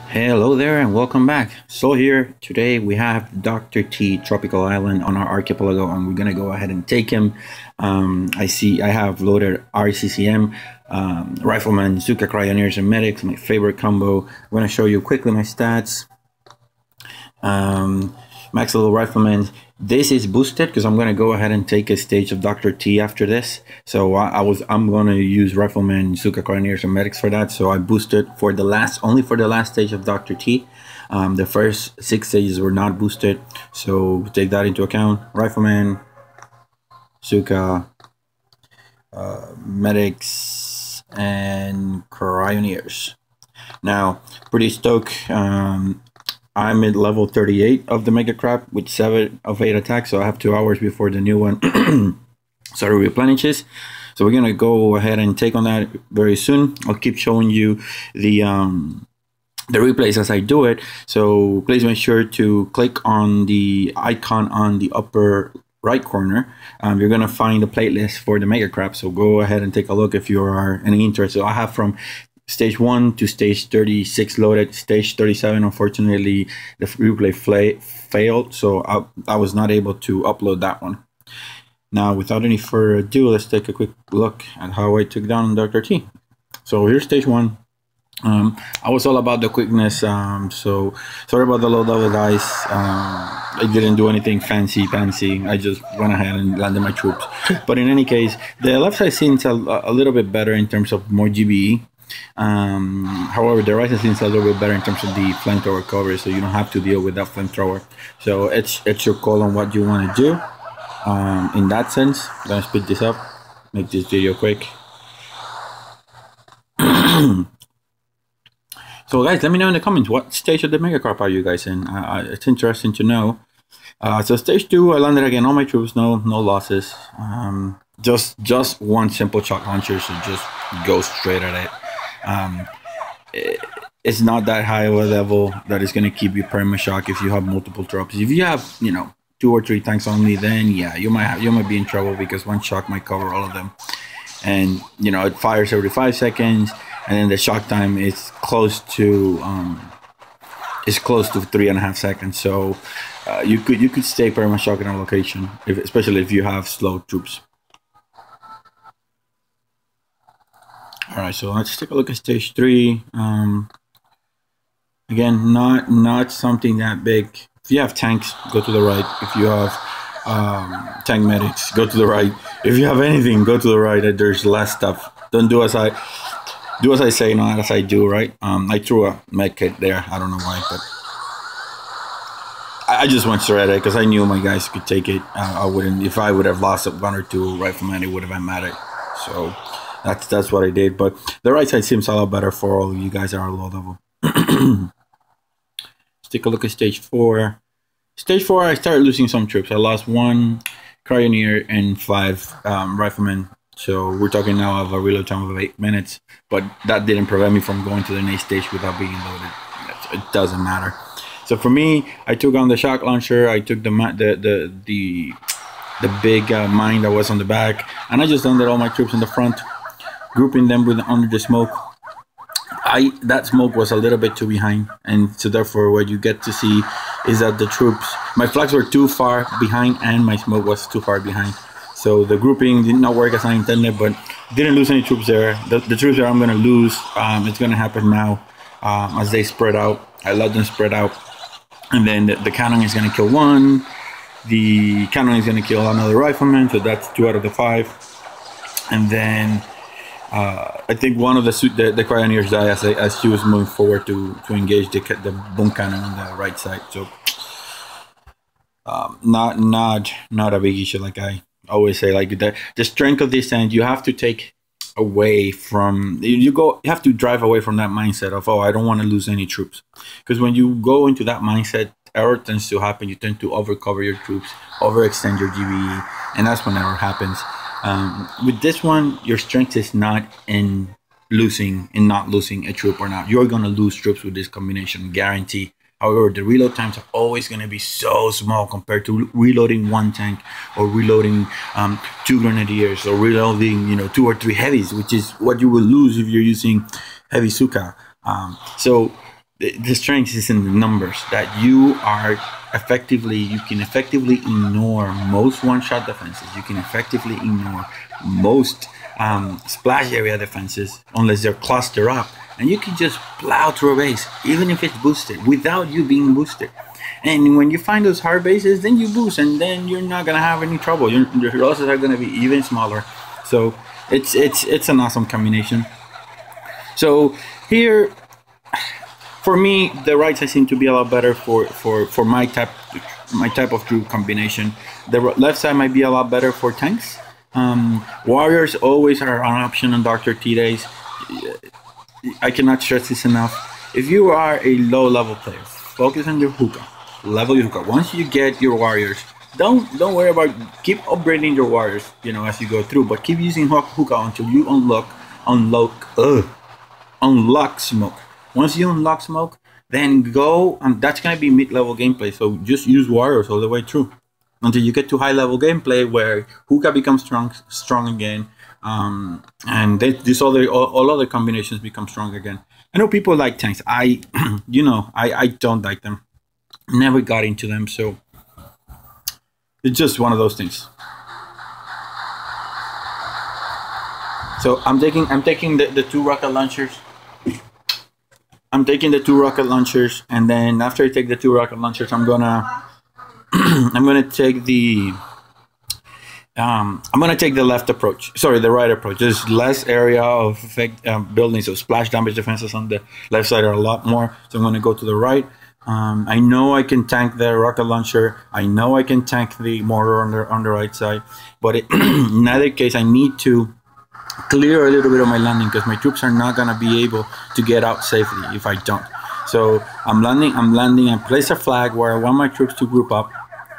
Hello there and welcome back. So here today we have Dr. T Tropical Island on our archipelago and we're gonna go ahead and take him. I have loaded RZCM, Rifleman, zooka, cryoneers, and medics, my favorite combo. I'm gonna show you quickly my stats. Max level Rifleman. This is boosted because I'm going to go ahead and take a stage of Dr. T after this. So I'm going to use Rifleman, zooka, cryoneers, and medics for that. So I boosted for the last stage of Dr. T. The first 6 stages were not boosted, so take that into account. Rifleman, zooka, medics, and cryoneers. Now, pretty stoked. I'm at level 38 of the Mega Crab with 7 of 8 attacks, so I have 2 hours before the new one replenishes. So we're gonna go ahead and take on that very soon. I'll keep showing you the replays as I do it. So please make sure to click on the icon on the upper right corner. You're gonna find the playlist for the Mega Crab. So go ahead and take a look if you are any interested. I have from Stage 1 to Stage 36 loaded. Stage 37, unfortunately, the replay failed, so I was not able to upload that one. Now, without any further ado, let's take a quick look at how I took down Dr. T. So here's Stage 1. I was all about the quickness, so sorry about the low level guys. I didn't do anything fancy. I just went ahead and landed my troops. But in any case, the left side seems a little bit better in terms of more GBE. However, the right side seems a little bit better in terms of the flamethrower coverage, so you don't have to deal with that flamethrower. So it's your call on what you want to do. In that sense, I'm gonna speed this up, make this video quick. So guys, let me know in the comments what stage of the Mega Crop are you guys in. It's interesting to know. So stage 2, I landed again all my troops, no losses. Just one simple shock launcher, so just go straight at it. It's not that high of a level that is going to keep you perma shock if you have multiple drops. If you have 2 or 3 tanks only, then yeah, you might be in trouble because one shock might cover all of them. And it fires every 5 seconds, and then the shock time is close to 3.5 seconds. So you could stay perma shock in a location, especially if you have slow troops. Alright, so let's take a look at Stage 3. Again, not something that big. If you have tanks, go to the right. If you have tank medics, go to the right. If you have anything, go to the right. There's less stuff. Don't do as I say, not as I do, right? I threw a med kit there. I don't know why, but I just went straight at it because I knew my guys could take it. I wouldn't. If I would have lost 1 or 2 Rifleman, it would have been mad. So that's what I did. But the right side seems a lot better for all of you guys that are low level. Let's take a look at Stage 4. Stage 4, I started losing some troops. I lost 1 cryoneer and 5 Riflemen. So we're talking now of a reload time of 8 minutes. But that didn't prevent me from going to the next stage without being loaded. It doesn't matter. So for me, I took on the shock launcher. I took the big mine that was on the back, and I just landed all my troops in the front, grouping them under the smoke. That smoke was a little bit too behind, and so therefore what you get to see is that the troops, my flags were too far behind and my smoke was too far behind. So the grouping did not work as I intended, but didn't lose any troops there. The troops that I'm going to lose, it's going to happen now as they spread out. I let them spread out, and then the cannon is going to kill 1. The cannon is going to kill another Rifleman, so that's 2 out of the 5. And then I think one of the cryoneers died as she was moving forward to engage the boom cannon on the right side. So not a big issue. Like I always say, like the strength of this end, you have to take away from you have to drive away from that mindset of, oh, I don't want to lose any troops, because when you go into that mindset, error tends to happen. You tend to overcover your troops, overextend your GBE, and that's when error happens. With this one, your strength is not in not losing a troop or not. You're gonna lose troops with this combination, guarantee. However, the reload times are always going to be so small compared to reloading 1 tank or reloading 2 grenadiers or reloading 2 or 3 heavies, which is what you will lose if you're using heavy zooka. So the strength is in the numbers, that you can effectively ignore most one-shot defenses. You can effectively ignore most splash area defenses unless they're clustered up, and you can just plow through a base even if it's boosted without you being boosted. And when you find those hard bases, then you boost, and then you're not gonna have any trouble. Your losses are gonna be even smaller. So it's an awesome combination. So here, for me, the right side seems to be a lot better for my type of troop combination. The left side might be a lot better for tanks. Warriors always are an option on Dr. T days. I cannot stress this enough. If you are a low level player, focus on your hookah. Level your hookah. Once you get your warriors, don't worry about, keep upgrading your warriors, you know, as you go through, but keep using hookah until you unlock smoke. Once you unlock smoke, then go, and that's gonna be mid-level gameplay. So just use warriors all the way through until you get to high-level gameplay where hookah becomes strong again, and all other combinations become strong again. I know people like tanks. I don't like them. Never got into them, so it's just one of those things. So I'm taking the two rocket launchers. I'm taking the two rocket launchers, and then after I take the two rocket launchers, I'm gonna take the left approach. Sorry, the right approach. There's less area of effect building, so splash damage defenses on the left side are a lot more. So I'm gonna go to the right. I know I can tank the rocket launcher. I know I can tank the mortar on the right side, but in either case, I need to clear a little bit of my landing because my troops are not gonna be able to get out safely if I don't. So I'm landing. I place a flag where I want my troops to group up.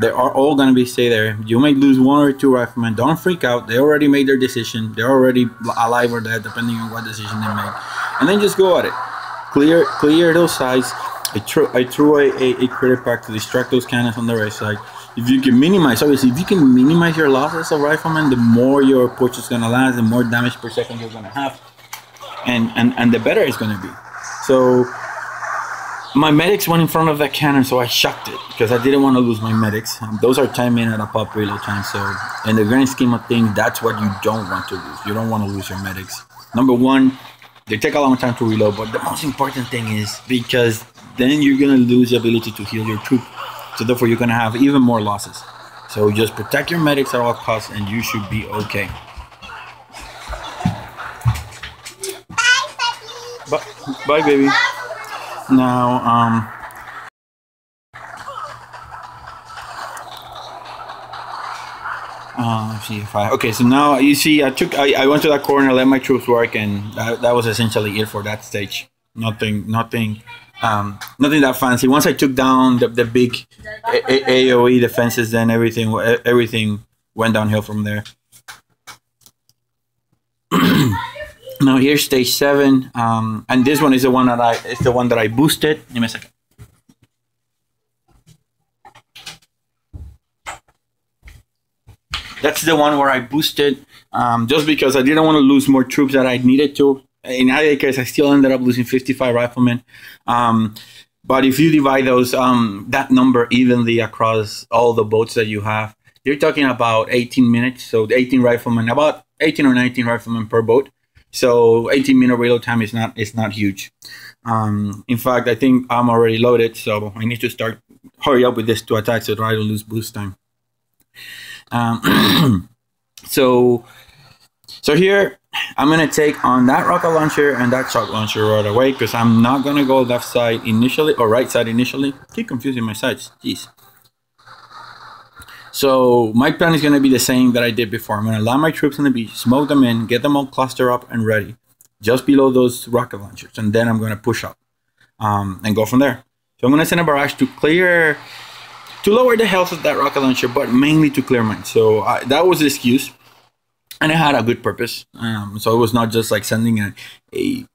They are all gonna stay there. You may lose one or two riflemen. Don't freak out. They already made their decision. They're already alive or dead, depending on what decision they make. And then just go at it. Clear those sides. I threw a critter pack to distract those cannons on the right side. If you can minimize, obviously, if you can minimize your losses of riflemen, the more your approach is going to last, the more damage per second you're going to have, and the better it's going to be. So my medics went in front of that cannon, so I shocked it because I didn't want to lose my medics. Those are 10 minute a pop reload time, so in the grand scheme of things, that's what you don't want to lose. You don't want to lose your medics. Number one, they take a long time to reload, but the most important thing is because then you're going to lose the ability to heal your troop. So therefore, you're going to have even more losses. So just protect your medics at all costs, and you should be okay. Bye, baby. Now, let's see if okay. So now you see, I went to that corner, let my troops work, and that was essentially it for that stage. Nothing that fancy. Once I took down the big AOE defenses, then everything went downhill from there. Now here's stage 7, and this one is the one that I boosted. Give me a second. That's the one where I boosted, just because I didn't want to lose more troops that I needed to. In either case, I still ended up losing 55 riflemen. But if you divide those that number evenly across all the boats that you have, you're talking about 18 minutes. So 18 riflemen, about 18 or 19 riflemen per boat. So 18-minute reload time is not huge. In fact, I think I'm already loaded, so I need to hurry up with this 2 attacks so that I don't lose boost time. So here I'm gonna take on that rocket launcher and that shock launcher right away because I'm not gonna go left side initially or right side initially. Keep confusing my sides, jeez. So my plan is gonna be the same that I did before. I'm gonna land my troops on the beach, smoke them in, get them all clustered up and ready, just below those rocket launchers, and then I'm gonna push up and go from there. So I'm gonna send a barrage to lower the health of that rocket launcher, but mainly to clear mine. So that was the excuse. And it had a good purpose. So it was not just like sending a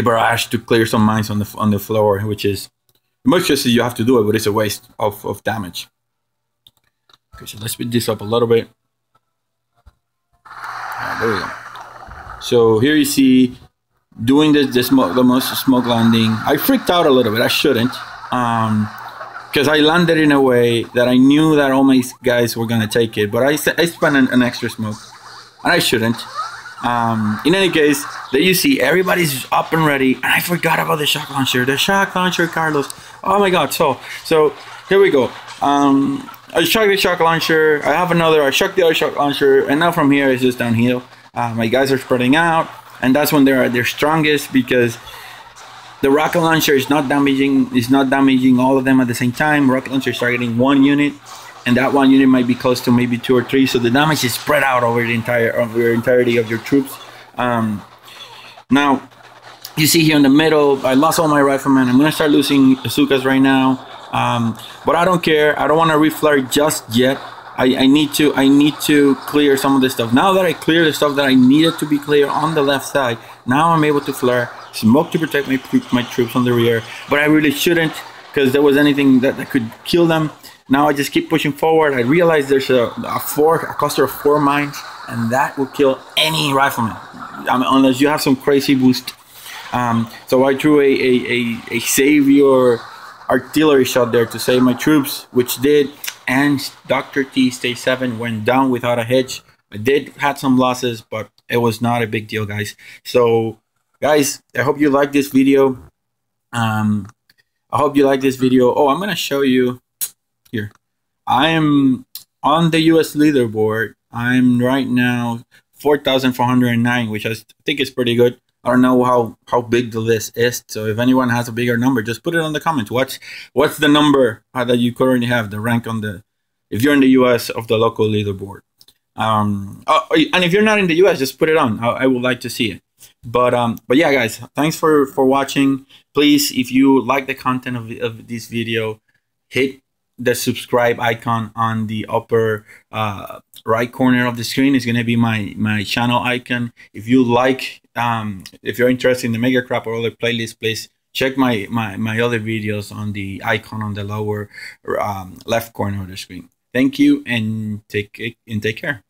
barrage to clear some mines on the floor, which is much just you have to do it, but it's a waste of damage. Okay, so let's speed this up a little bit. There we go. So here you see doing the most smoke landing. I freaked out a little bit. I shouldn't, because I landed in a way that I knew that all my guys were gonna take it. But I spent an extra smoke, and I shouldn't. In any case, there you see everybody's up and ready, and I forgot about the shock launcher. The shock launcher, Carlos. Oh my God! So here we go. I shot the shock launcher. I have another. I shot the other shock launcher, and now from here it's just downhill. My guys are spreading out, and that's when they're at their strongest, because the rocket launcher is not damaging. It's not damaging all of them at the same time. Rocket launcher is targeting one unit, and that one unit might be close to maybe 2 or 3. So the damage is spread out over the entirety of your troops. Now, you see here in the middle, I lost all my riflemen. I'm gonna start losing zookas right now, but I don't care. I don't want to reflare just yet. I need to clear some of this stuff. Now that I clear the stuff that I needed to be clear on the left side, now I'm able to flare, smoke to protect my troops on the rear. But I really shouldn't, because there was anything that could kill them. Now I just keep pushing forward. I realize there's a cluster of 4 mines, and that will kill any rifleman, unless you have some crazy boost. So I threw a savior artillery shot there to save my troops, which did, and Dr. T Stage 7 went down without a hitch. I did had some losses, but it was not a big deal, guys. So guys, I hope you like this video. I hope you like this video. Oh, I'm gonna show you here. I am on the US leaderboard. I'm right now 4,409, which I think is pretty good. I don't know how big the list is, so if anyone has a bigger number, just put it on the comments. What's the number that you currently have, the rank on the, if you're in the US, of the local leaderboard? And if you're not in the US, just put it on. I would like to see it. But yeah, guys, thanks for watching. Please, if you like the content of this video, hit the subscribe icon on the upper right corner of the screen. Is going to be my channel icon. If you like, if you're interested in the Mega Crap or other playlists, please check my other videos on the icon on the lower left corner of the screen. Thank you, and take care.